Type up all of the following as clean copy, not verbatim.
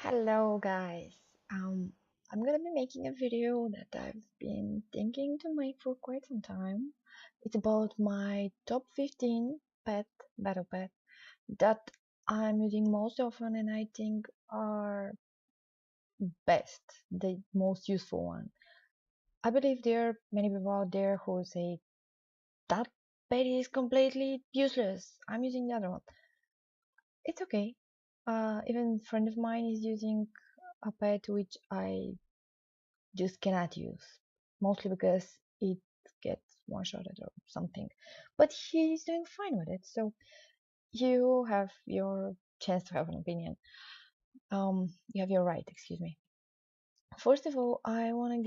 Hello guys. I'm gonna be making a video that I've been thinking to make for quite some time. It's about my top 15 pet battle pet that I'm using most often and I think are best, the most useful one. I believe there are many people out there who say that pet is completely useless. I'm using the other one. It's okay. Even a friend of mine is using a pet which I just cannot use, mostly because it gets one shotted or something. But he's doing fine with it, so you have your chance to have an opinion. You have your right, excuse me. First of all, I wanna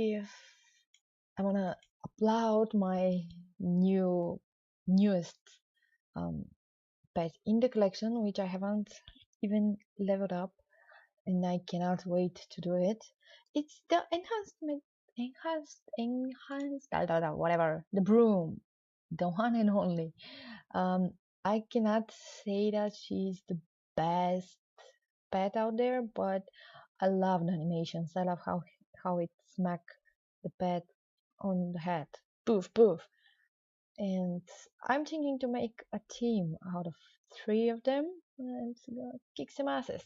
applaud my newest um, pet in the collection, which I haven't even leveled up and I cannot wait to do it. It's the whatever, the broom, the one and only. Um, I cannot say that she's the best pet out there, but I love the animations. I love how it smack the pet on the head, poof poof. And I'm thinking to make a team out of three of them and kick some asses.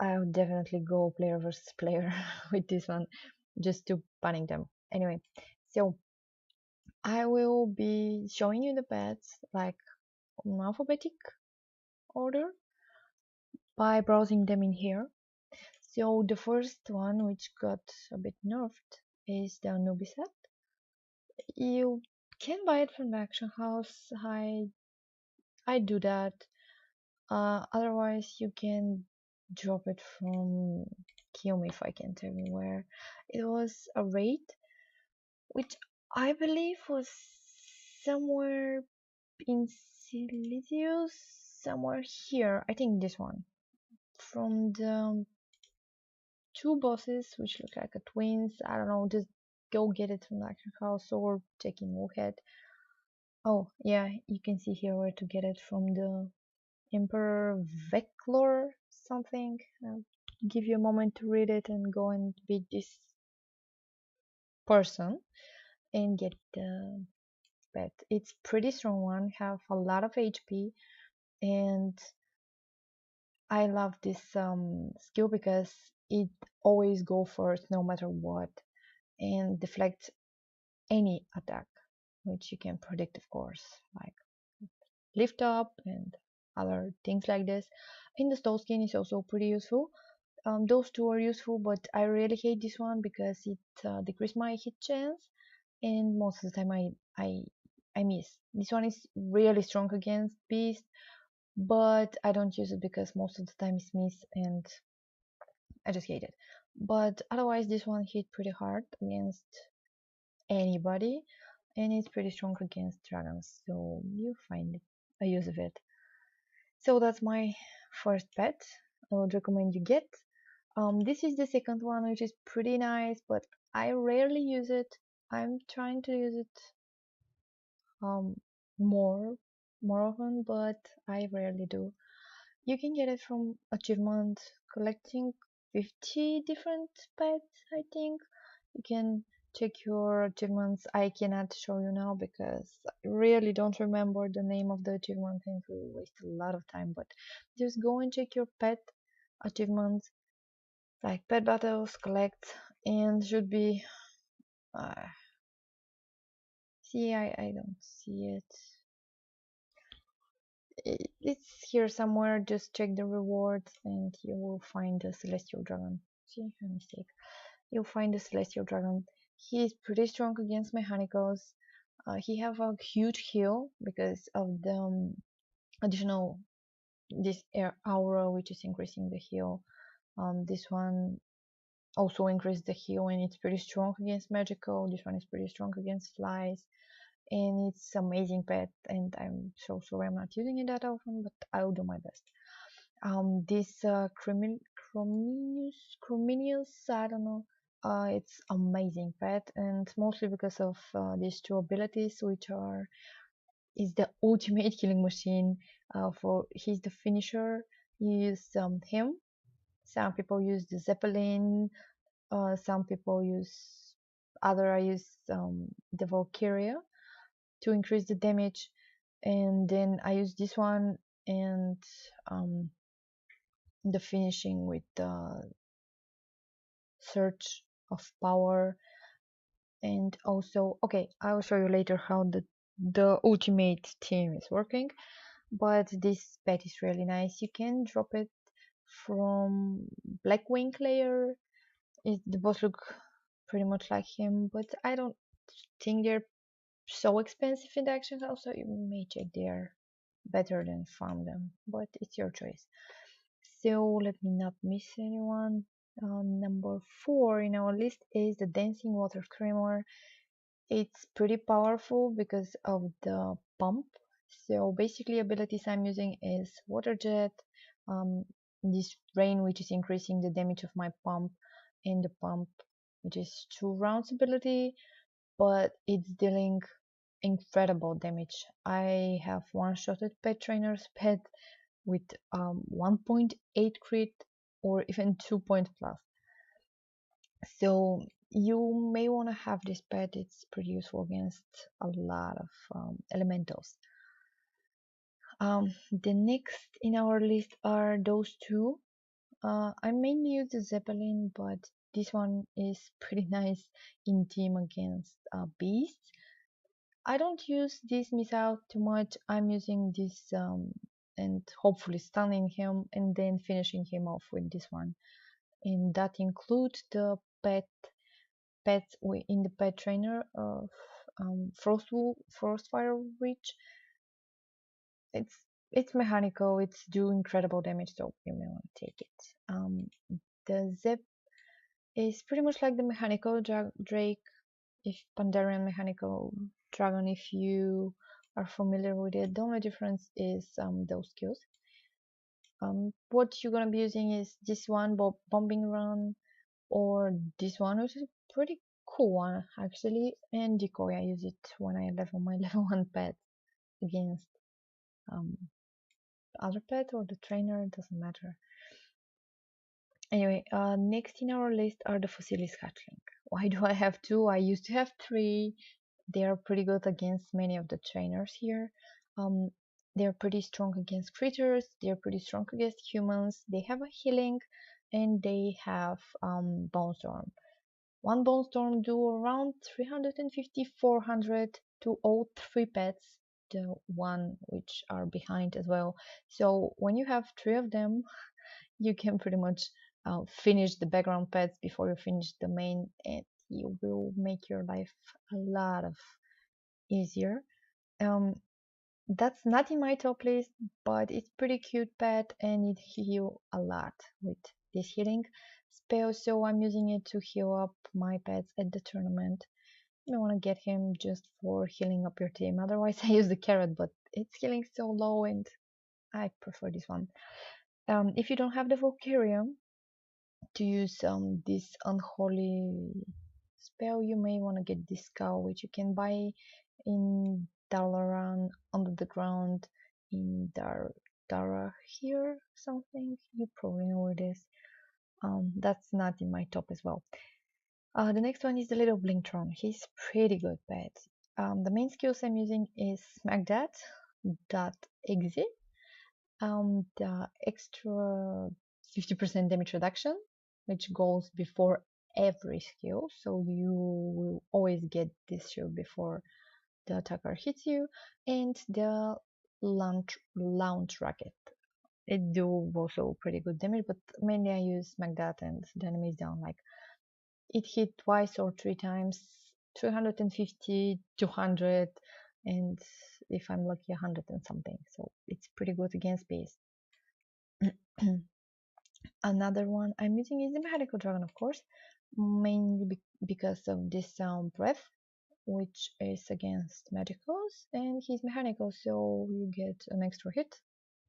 I would definitely go player versus player with this one, just to punish them. Anyway, so I will be showing you the pets like in alphabetic order by browsing them in here. So the first one, which got a bit nerfed, is the Anubisath. You can buy it from the auction house. I do that. Otherwise, you can drop it from Kill Me if I can tell you where. It was a raid, which I believe was somewhere in Silesius, somewhere here. I think this one. From the two bosses, which look like a twins. I don't know, just go get it from the house or taking Woolhead. Oh, yeah, you can see here where to get it from the Emperor Veclor something. I'll give you a moment to read it and go and beat this person and get the pet. It's pretty strong one, have a lot of HP, and I love this skill because it always go first no matter what and deflect any attack, which you can predict of course, like lift up and other things like this. And the stone skin is also pretty useful. Those two are useful, but I really hate this one because it decreases my hit chance, and most of the time I miss. This one is really strong against beast, but I don't use it because most of the time it's miss, and I just hate it. But otherwise, this one hit pretty hard against anybody, and it's pretty strong against dragons. So you find a use of it. So that's my first pet. I would recommend you get. This is the second one, which is pretty nice, but I rarely use it. I'm trying to use it um, more more often, but I rarely do. You can get it from achievement collecting 50 different pets, I think. You can check your achievements. I cannot show you now because I really don't remember the name of the achievement and will waste a lot of time, but just go and check your pet achievements like pet battles, collect, and should be uh, see I don't see it. It's here somewhere. Just check the rewards and you will find the celestial dragon. See, a mistake. You'll find the celestial dragon. He is pretty strong against mechanicals. He have a huge heal because of the additional this air aura, which is increasing the heal. This one also increases the heal and it's pretty strong against magical. This one is pretty strong against flies, and it's amazing pet, and I'm so sorry I'm not using it that often, but I'll do my best. This Chrominius, I don't know, it's amazing pet, and mostly because of these two abilities, which are is the ultimate killing machine. For he's the finisher. You use him Some people use the Zeppelin, some people use I use the Valkyria to increase the damage, and then I use this one and the finishing with the Surge of Power. And also, okay, I will show you later how the ultimate team is working, but this pet is really nice. You can drop it from Blackwing layer. The boss look pretty much like him, but I don't think they're so expensive in the action house, so you may check they're better than farm them, but it's your choice. So let me not miss anyone. Number 4 in our list is the Dancing Water Screamer. It's pretty powerful because of the pump. So basically abilities I'm using is Water Jet, this rain which is increasing the damage of my pump, and the pump which is 2 rounds ability, but it's dealing incredible damage. I have one-shotted pet trainer's pet with 1.8 crit or even 2 point plus. So you may want to have this pet. It's pretty useful against a lot of elementals. The next in our list are those two. I mainly use the Zeppelin, but this one is pretty nice in team against beasts. I don't use this missile too much. I'm using this and hopefully stunning him and then finishing him off with this one. And that includes the pets in the pet trainer of Frostfire Witch. It's mechanical. It's do incredible damage, so you may want to take it. The Zep is pretty much like the mechanical Drake, if Pandaren mechanical dragon, if you are familiar with it. The only difference is those skills. What you're gonna be using is this one, bombing run, or this one, which is a pretty cool one actually, and decoy. I use it when I level my level 1 pet against other pet or the trainer, it doesn't matter. Anyway, next in our list are the Fossilized Hatchling. Why do I have 2? I used to have 3. They are pretty good against many of the trainers here. They're pretty strong against critters, they're pretty strong against humans, they have a healing, and they have Bone Storm. One Bone Storm do around 350-400 to all 3 pets, the one which are behind as well. So when you have 3 of them, you can pretty much finish the background pets before you finish the main, and you will make your life a lot of easier. That's not in my top list, but it's pretty cute pet and it heals a lot with this healing spell, so I'm using it to heal up my pets at the tournament. You want to get him just for healing up your team, otherwise I use the carrot, but it's healing so low and I prefer this one. If you don't have the Valkyria to use this unholy spell, you may want to get this cow, which you can buy in Dalaran under the ground in Dara here something. You probably know where it is. That's not in my top as well. The next one is the Lil Bling. He's pretty good pet. The main skills I'm using is Smack that exit, the extra 50% damage reduction, which goes before every skill, so you will always get this shield before the attacker hits you, and the launch rocket. It do also pretty good damage, but mainly I use Smack That and the enemy is down. Like it hit twice or 3 times, 250, 200, and if I'm lucky, 100 and something. So it's pretty good against base. Another one I'm using is the Mechanical Dragon, of course, mainly because of this breath, which is against magicals, and he's mechanical, so you get an extra hit,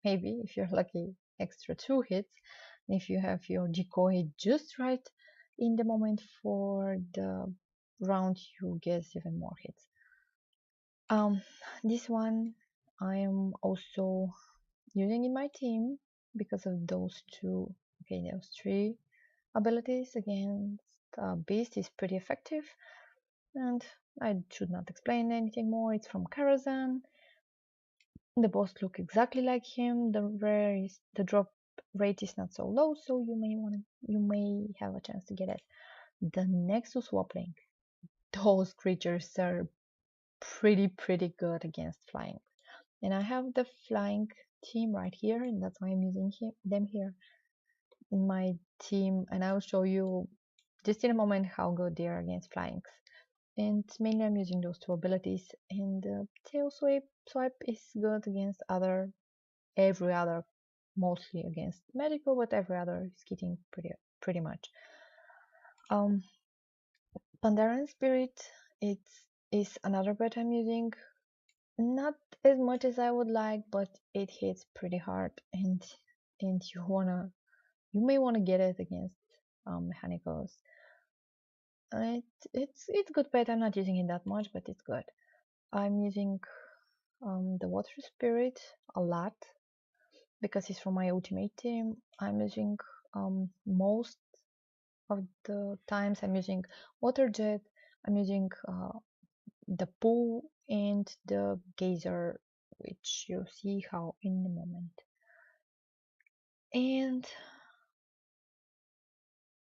maybe if you're lucky, extra 2 hits. If you have your decoy just right in the moment for the round, you get even more hits. This one I am also using in my team because of those 2 Okay, those three abilities against Beast is pretty effective, and I should not explain anything more. It's from Karazhan. The boss look exactly like him. The drop rate is not so low, so you may have a chance to get it. The Nexus Whelpling. Those creatures are pretty good against flying. And I have the flying team right here, and that's why I'm using them here in my team, and I'll show you just in a moment how good they are against flyings. And mainly I'm using those two abilities, and tail swipe is good against every other, mostly against medical, but every other is getting pretty much. Pandaren Spirit is another pet I'm using, not as much as I would like, but it hits pretty hard, and you may wanna get it against mechanicals. It's good pet. I'm not using it that much, but it's good. I'm using the Water Spirit a lot because it's from my ultimate team. I'm using most of the times I'm using Water Jet. I'm using the Pool and the Geyser, which you'll see how in a moment. And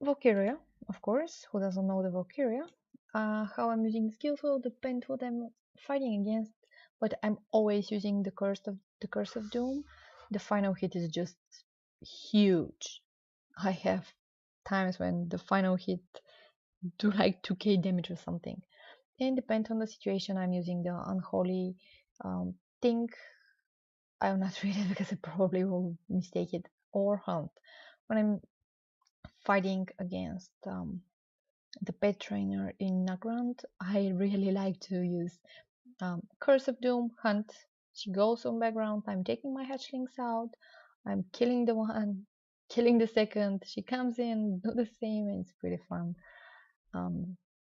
Valkyria, of course. Who doesn't know the Valkyria? How I'm using the skills will depend what I'm fighting against, but I'm always using the Curse of Doom. The final hit is just huge. I have times when the final hit do like 2k damage or something. And depends on the situation, I'm using the Unholy thing. I will not read it because I probably will mistake it, or Hunt. When I'm fighting against the pet trainer in Nagrand, I really like to use Curse of Doom, Hunt. She goes on background, I'm taking my hatchlings out, I'm killing the one, killing the second, she comes in, do the same, and it's pretty fun.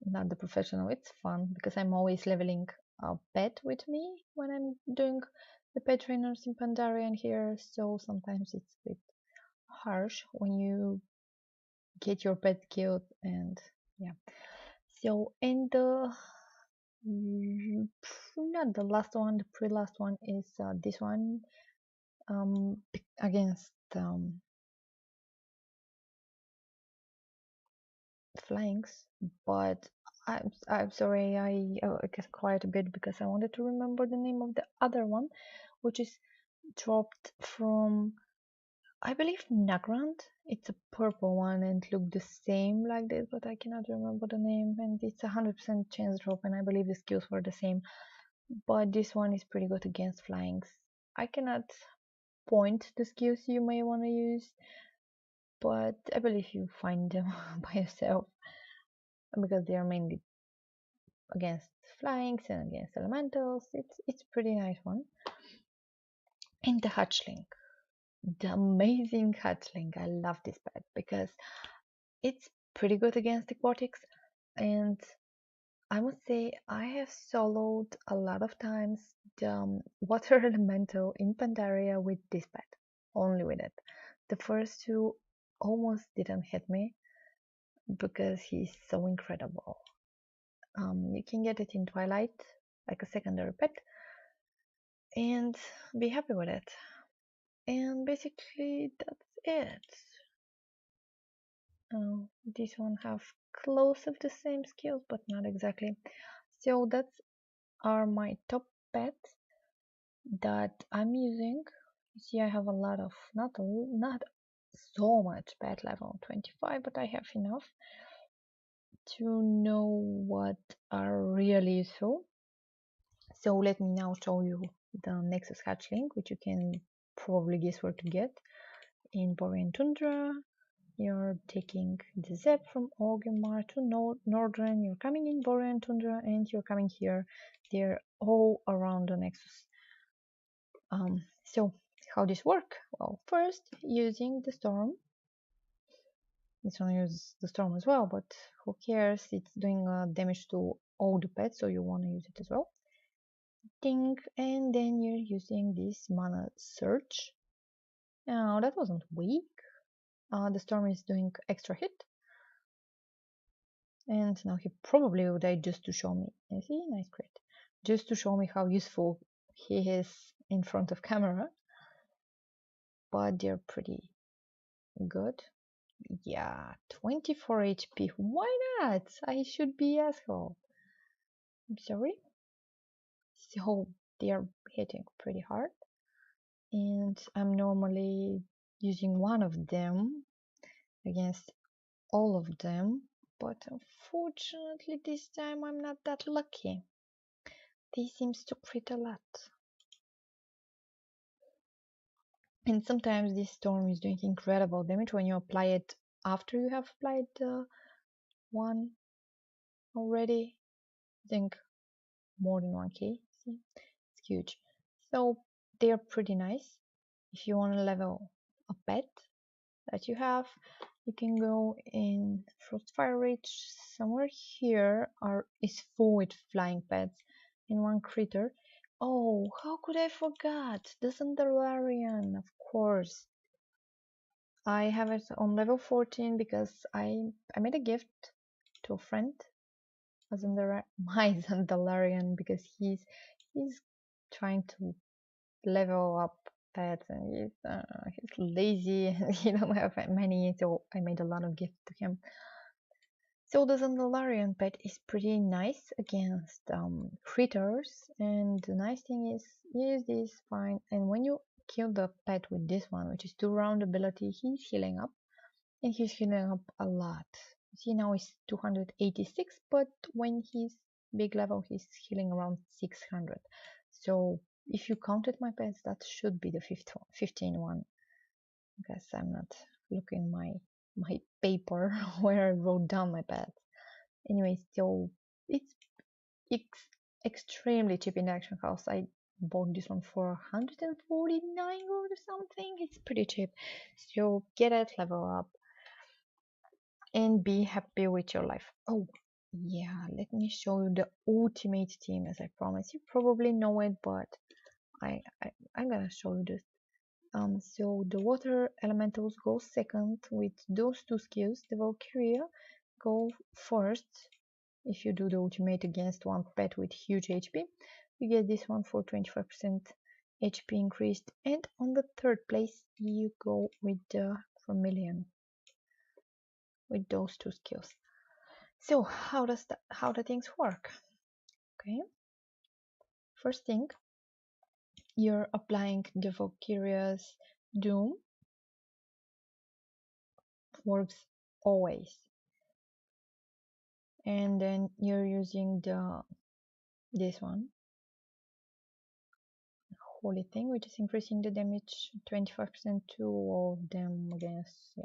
Not the professional, it's fun because I'm always leveling a pet with me when I'm doing the pet trainers in Pandaren here, so sometimes it's a bit harsh when you get your pet killed, and yeah. So, and the not the last one, the pre-last one is this one against flanks, but I'm sorry, I get quiet a bit because I wanted to remember the name of the other one, which is dropped from, I believe, Nagrand. It's a purple one and look the same like this, but I cannot remember the name, and it's 100% chance drop, and I believe the skills were the same, but this one is pretty good against flyings. I cannot point the skills you may want to use, but I believe you find them by yourself because they are mainly against flyings and against elementals. It's pretty nice one. And the hatchling, the amazing hatchling. I love this pet because it's pretty good against aquatics, and I must say I have soloed a lot of times the water elemental in Pandaria with this pet, only with it. The first two almost didn't hit me because he's so incredible. You can get it in Twilight, like a secondary pet, and be happy with it. And basically that's it. This one have close of the same skills, but not exactly. So that's are my top pets that I'm using. You see, I have a lot of not so much pet level 25, but I have enough to know what are really useful. So let me now show you the Nexus Hatchling, which you can probably guess where to get. In Borean Tundra, you're taking the Zep from Orgrimmar to Northern, you're coming in Borean Tundra, and you're coming here. They're all around the Nexus. So how this work? Well, first using the Storm. This one uses the Storm as well, but who cares? It's doing damage to all the pets, so you want to use it as well. Ding, and then you're using this mana search. Now that wasn't weak. the storm is doing extra hit. And now he probably will die just to show me. You see, nice crit. Just to show me how useful he is in front of camera. But they're pretty good. Yeah, 24 HP. Why not? I should be asshole. I'm sorry. So they're hitting pretty hard. And I'm normally using one of them against all of them. But unfortunately this time I'm not that lucky. They seems to crit a lot. And sometimes this storm is doing incredible damage when you apply it after you have applied one already. I think more than 1k. See? It's huge. So they're pretty nice. If you want to level a pet that you have, you can go in Frostfire Reach. Somewhere here is full with flying pets in one critter. Oh, how could I forget? The Zandalarian, of course. I have it on level 14 because I made a gift to a friend, my Zandalarian, because he's trying to level up pets and he's lazy and he don't have many, so I made a lot of gifts to him. So the Zandalarian pet is pretty nice against critters, and the nice thing is this fine, and when you kill the pet with this one, which is 2 round ability, he's healing up, and he's healing up a lot. See, now he's 286, but when he's big level he's healing around 600. So if you counted my pets, that should be the 15 one. Because I'm not looking my paper where I wrote down my pets. Anyway, so it's extremely cheap in the action house. I bought this one for 149 or something. It's pretty cheap. So get it, level up, and be happy with your life. Oh yeah, let me show you the ultimate team as I promised. You probably know it, but I'm gonna show you this. So the water elementals go second with those 2 skills. The Valkyria go first. If you do the ultimate against one pet with huge HP, you get this one for 25% HP increased. And on the 3rd place, you go with the Chrominius with those 2 skills. So how do things work? Okay, first thing, you're applying the Valkyria's Doom. Works always. And then you're using this one, holy thing, which is increasing the damage 25% to all of them against,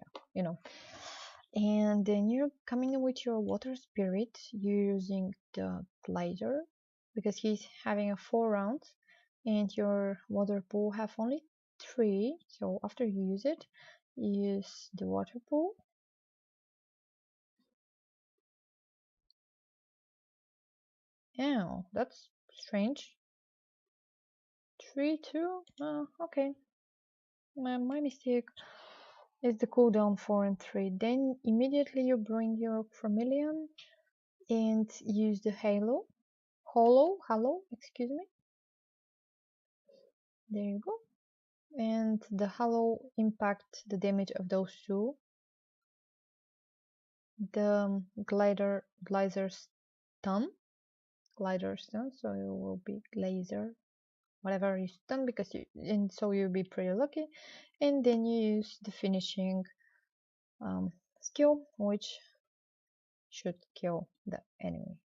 and then you're coming in with your water spirit. You're using the glider because he's having a 4 rounds and your water pool have only 3, so after you use it, you use the water pool. Oh, that's strange. 3, 2? Okay. My mistake. Is the cooldown 4 and 3. Then immediately you bring your Chrominius and use the Halo, excuse me. There you go. And the Halo impact the damage of those 2. The glider stun, so it will be laser, whatever you stun, because so you'll be pretty lucky. And then you use the finishing skill, which should kill the enemy,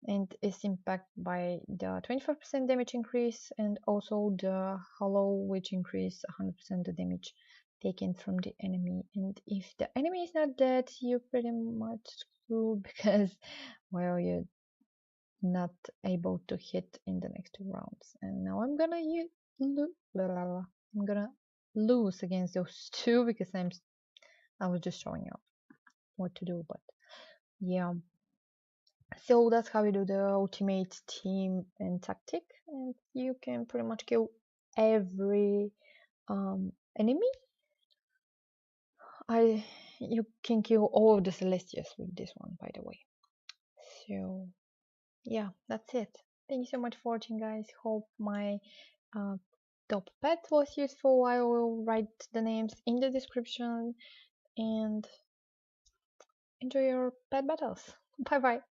and is impacted by the 25% damage increase and also the Halo, which increase 100% the damage taken from the enemy. And if the enemy is not dead, you're pretty much screwed because, well, you're not able to hit in the next 2 rounds. And now I'm gonna lose against those 2 because I was just showing you what to do. But yeah, so that's how you do the ultimate team and tactic, and you can pretty much kill every enemy you can kill all of the Celestials with this one, by the way. So yeah, that's it. Thank you so much for watching, guys. Hope my uh, top pet was useful. I will write the names in the description, and enjoy your pet battles. Bye bye.